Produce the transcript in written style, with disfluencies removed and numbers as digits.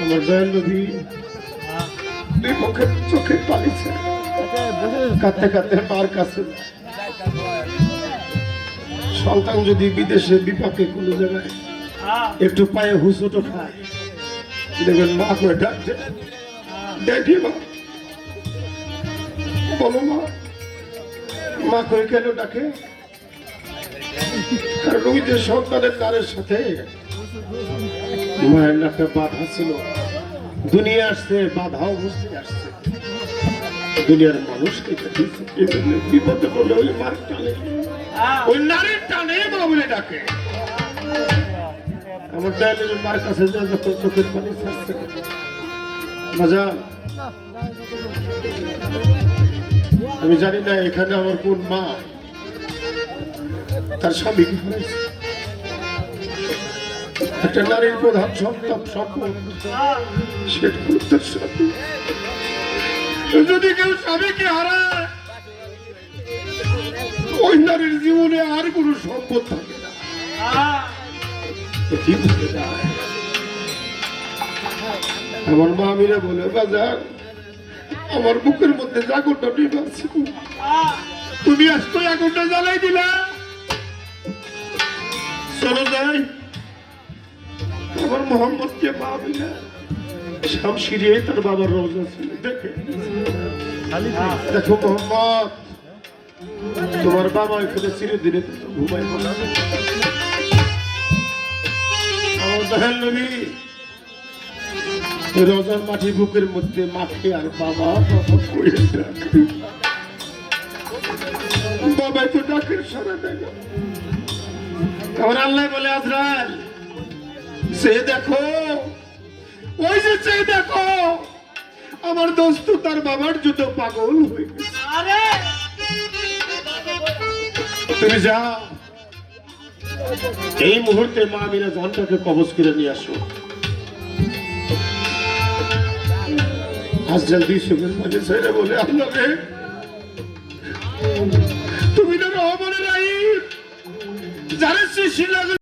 আমার দয়াল নবী দুই মুখের চোখে পানি ছেড়ে কাঁদতে কাঁদতে মার কাছে সন্তান যদি বিদেশে বিপাকে কোনো জায়গায় একটু পায়ে হুঁচোটো খায় দেখবেন মা করে ডাকছে ড্যাডি মা বলো মা মা করে কেন ডাকে কারণ ওই যে সন্তানের নারের সাথে মায়ের একটা বাধা ছিল দুনিয়া আসছে বাধাও বুঝতে আসছে দুনিয়ার মানুষকে বিপদে বলে ওই মার টানে ওই নারীর টানে মা বলে ডাকে আমার ডাইলের মার কাছে যখন চোখের পানি ছাড়ছে মজা আমি জানি না এখানে আমার কোন মা তার স্বামীকে হারাইছে একটা নারীর প্রধান সন্তান সম্পদ সেটা তার স্বামী যদি কেউ স্বামীকে হারায় ওই নারীর জীবনে আর কোনো সম্পদ থাকে না আমার মা আমিরা বলে বাজার আমার বুকের মধ্যে জাগরটা নিবাসী তুমি আজকে আগুনটা জ্বালাই দিলা চলো যাই আমার মোহাম্মদকে মা আমিরা শামশিরে তার বাবার রওজা ছিল দেখে দেখো মোহাম্মদ তোমার বাবা এখানে চিরদিনে ঘুমাই আমার দয়াল নবী রোজার মাটি বুকের মধ্যে মাঠে আর বাবা বাবা করে ডাকে বাবাই তো ডাকের সারা দেয় আমার আল্লাহ বলে আজরাইল সে দেখো ওই যে সে দেখো আমার দোস্ত তার বাবার জন্য পাগল হয়ে গেছে তুমি যাও এই মুহূর্তে মা আমিনা জানটাকে কবজ করে নিয়ে আসো আজরাইল দুই চোখের মাঝে ছেড়ে বলে আল্লাহ রে তুমি না রহমানের রাহিম যারা সৃষ্টি